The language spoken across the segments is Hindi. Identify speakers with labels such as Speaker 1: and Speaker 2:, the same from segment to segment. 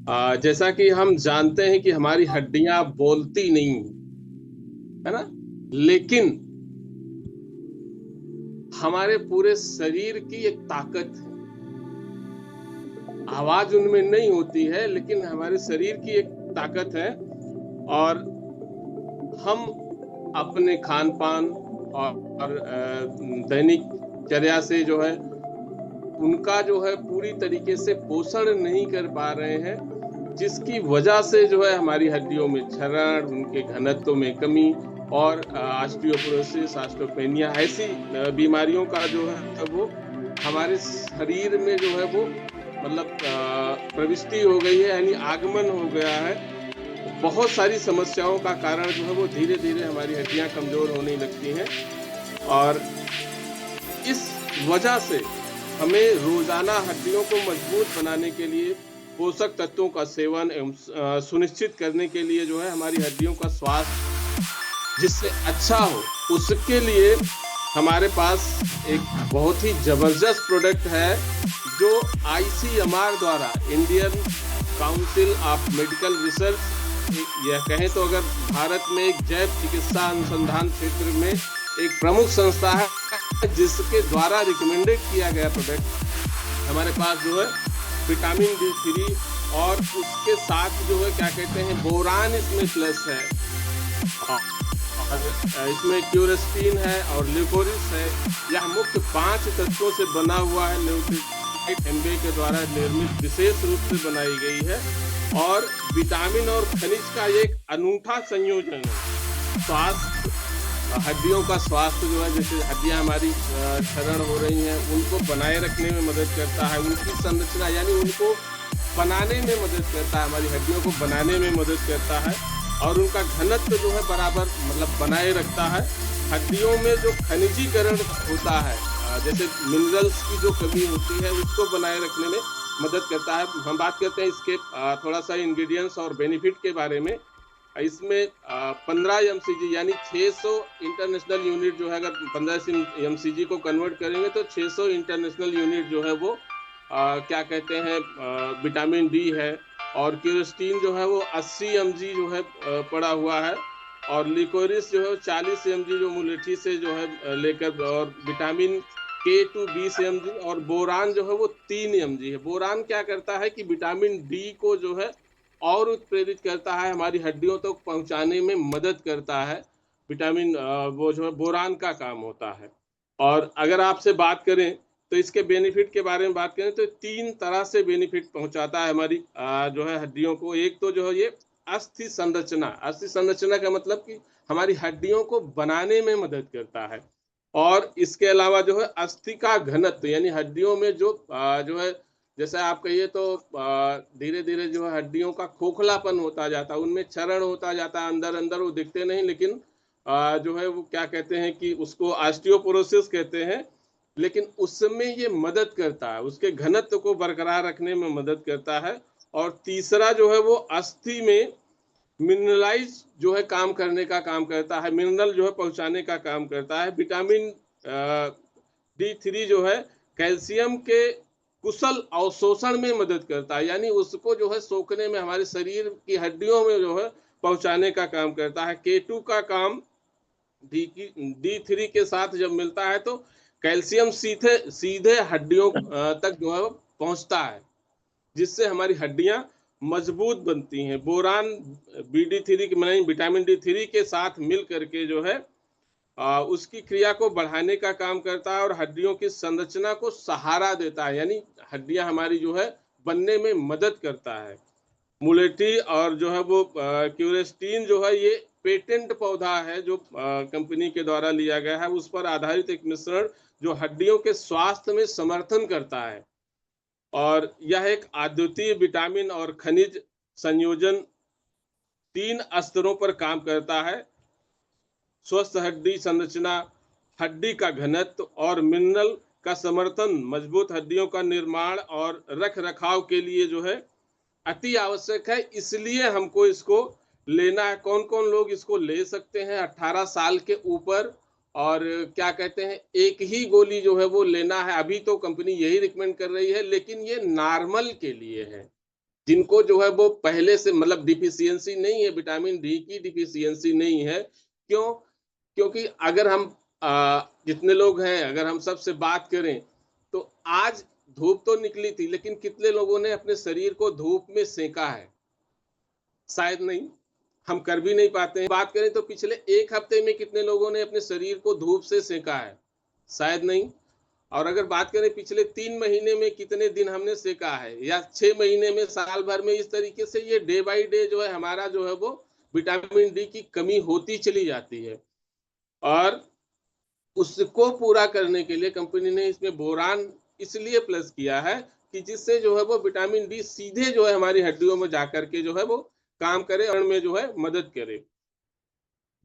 Speaker 1: जैसा कि हम जानते हैं कि हमारी हड्डियां बोलती नहीं, है ना। लेकिन हमारे पूरे शरीर की एक ताकत है। आवाज उनमें नहीं होती है, लेकिन हमारे शरीर की एक ताकत है। और हम अपने खान पान और दैनिक चर्या से जो है उनका जो है पूरी तरीके से पोषण नहीं कर पा रहे हैं, जिसकी वजह से जो है हमारी हड्डियों में क्षरण, उनके घनत्व में कमी और ऑस्टियोपोरोसिस, ऑस्टियोपेनिया ऐसी बीमारियों का जो है वो हमारे शरीर में जो है वो मतलब प्रविष्टि हो गई है, यानी आगमन हो गया है। बहुत सारी समस्याओं का कारण जो है वो धीरे धीरे हमारी हड्डियां कमजोर होने लगती हैं। और इस वजह से हमें रोजाना हड्डियों को मजबूत बनाने के लिए पोषक तत्वों का सेवन एवं सुनिश्चित करने के लिए जो है हमारी हड्डियों का स्वास्थ्य जिससे अच्छा हो, उसके लिए हमारे पास एक बहुत ही जबरदस्त प्रोडक्ट है जो आईसीएमआर द्वारा, Indian council of medical research, यह कहें तो अगर भारत में एक जैव चिकित्सा अनुसंधान क्षेत्र में एक प्रमुख संस्था है, जिसके द्वारा रिकमेंडेड किया गया प्रोडक्ट हमारे पास जो है विटामिन D3 और उसके साथ जो है क्या कहते हैं बोरान इसमें प्लस है। इसमें क्यूरेस्टीन है और ल्यूकोरिस है। यह मुख्य 5 तत्वों से बना हुआ है। न्यूट्रीलाइट एमबे के द्वारा निर्मित विशेष रूप से बनाई गई है और विटामिन और खनिज का एक अनूठा संयोजन है। स्वास्थ्य, हड्डियों का स्वास्थ्य जो है, जैसे हड्डियां हमारी क्षरण हो रही हैं, उनको बनाए रखने में मदद करता है। उनकी संरचना यानी उनको बनाने में मदद करता है, हमारी हड्डियों को बनाने में मदद करता है और उनका घनत्व जो है बराबर मतलब बनाए रखता है। हड्डियों में जो खनिजीकरण होता है, जैसे मिनरल्स की जो कमी होती है, उसको बनाए रखने में मदद करता है। हम बात करते हैं इसके थोड़ा सा इंग्रेडिएंट्स और बेनिफिट के बारे में। इसमें 15 एमसीजी यानी 600 इंटरनेशनल यूनिट जो है, अगर 15 एमसीजी को कन्वर्ट करेंगे तो 600 इंटरनेशनल यूनिट जो है वो क्या कहते हैं विटामिन डी है। और क्यूरेस्टीन जो है वो 80 एमजी जो है पड़ा हुआ है। और लिकोरिस जो है 40 एमजी जो मुलेठी से जो है लेकर, और विटामिन K2 20 एमजी, और बोरान जो है वो 3 एमजी है। बोरान क्या करता है कि विटामिन डी को जो है और उत्प्रेरित करता है, हमारी हड्डियों तक तो पहुंचाने में मदद करता है। विटामिन वो जो है बोरान का काम होता है। और अगर आपसे बात करें तो इसके बेनिफिट के बारे में बात करें तो 3 तरह से बेनिफिट पहुंचाता है हमारी जो है हड्डियों को। एक तो जो है ये अस्थि संरचना, अस्थि संरचना का मतलब कि हमारी हड्डियों को बनाने में मदद करता है। और इसके अलावा जो है अस्थि का घनत्व, यानी हड्डियों में जो है जैसे आप कहिए तो धीरे धीरे जो है हड्डियों का खोखलापन होता जाता है, उनमें क्षरण होता जाता है, अंदर अंदर वो दिखते नहीं, लेकिन जो है वो क्या कहते हैं कि उसको ऑस्टियोपोरोसिस कहते हैं। लेकिन उसमें ये मदद करता है, उसके घनत्व को बरकरार रखने में मदद करता है। और तीसरा जो है वो अस्थि में मिनरलाइज जो है काम करने का काम करता है, मिनरल जो है पहुंचाने का काम करता है। विटामिन D3 जो है कैल्शियम के कुशल अवशोषण में मदद करता है, यानी उसको जो है सोखने में, हमारे शरीर की हड्डियों में जो है पहुंचाने का काम करता है। K2 का काम D3 के साथ जब मिलता है तो कैल्शियम सीधे सीधे हड्डियों तक जो है पहुंचता है, जिससे हमारी हड्डियां मजबूत बनती हैं। बोरान BD3 की विटामिन D3 के साथ मिल करके जो है उसकी क्रिया को बढ़ाने का काम करता है और हड्डियों की संरचना को सहारा देता है, यानी हड्डियां हमारी जो है बनने में मदद करता है। मुलेठी और जो है वो क्यूरेस्टीन जो है ये पेटेंट पौधा है जो कंपनी के द्वारा लिया गया है, उस पर आधारित एक मिश्रण जो हड्डियों के स्वास्थ्य में समर्थन करता है। और यह एक अद्वितीय विटामिन और खनिज संयोजन 3 स्तरों पर काम करता है: स्वस्थ हड्डी संरचना, हड्डी का घनत्व और मिनरल का समर्थन। मजबूत हड्डियों का निर्माण और रख रखाव के लिए जो है अति आवश्यक है, इसलिए हमको इसको लेना है। कौन कौन लोग इसको ले सकते हैं? 18 साल के ऊपर। और क्या कहते हैं, एक ही गोली जो है वो लेना है। अभी तो कंपनी यही रिकमेंड कर रही है, लेकिन ये नॉर्मल के लिए है। जिनको जो है वो पहले से मतलब डिफिशियंसी नहीं है, विटामिन डी की डिफिशियंसी नहीं है। क्यों? क्योंकि अगर हम जितने लोग हैं, अगर हम सबसे बात करें, तो आज धूप तो निकली थी, लेकिन कितने लोगों ने अपने शरीर को धूप में सेका है? शायद नहीं, हम कर भी नहीं पाते हैं। बात करें तो पिछले 1 हफ्ते में कितने लोगों ने अपने शरीर को धूप से सेका है? शायद नहीं। और अगर बात करें पिछले 3 महीने में कितने दिन हमने सेका है, या 6 महीने में, साल भर में, इस तरीके से ये डे बाय डे जो है हमारा जो है वो विटामिन डी की कमी होती चली जाती है। और उसको पूरा करने के लिए कंपनी ने इसमें बोरान इसलिए प्लस किया है कि जिससे जो है वो विटामिन डी सीधे जो है हमारी हड्डियों में जाकर के जो है वो काम करे और में जो है मदद करे।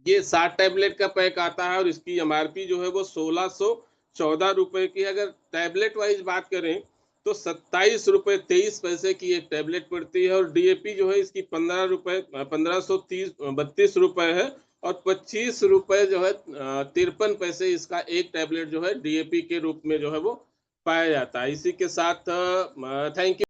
Speaker 1: ये 60 टैबलेट का पैक आता है और इसकी एमआरपी जो है वो 1614 रुपए की है। अगर टैबलेट वाइज बात करें तो 27 रुपए 23 पैसे की एक टैबलेट पड़ती है, और डीएपी जो है इसकी 15 रुपए 1532 रुपए है, और 25 रुपए जो है 53 पैसे इसका एक टैबलेट जो है डीएपी के रूप में जो है वो पाया जाता है। इसी के साथ थैंक यू।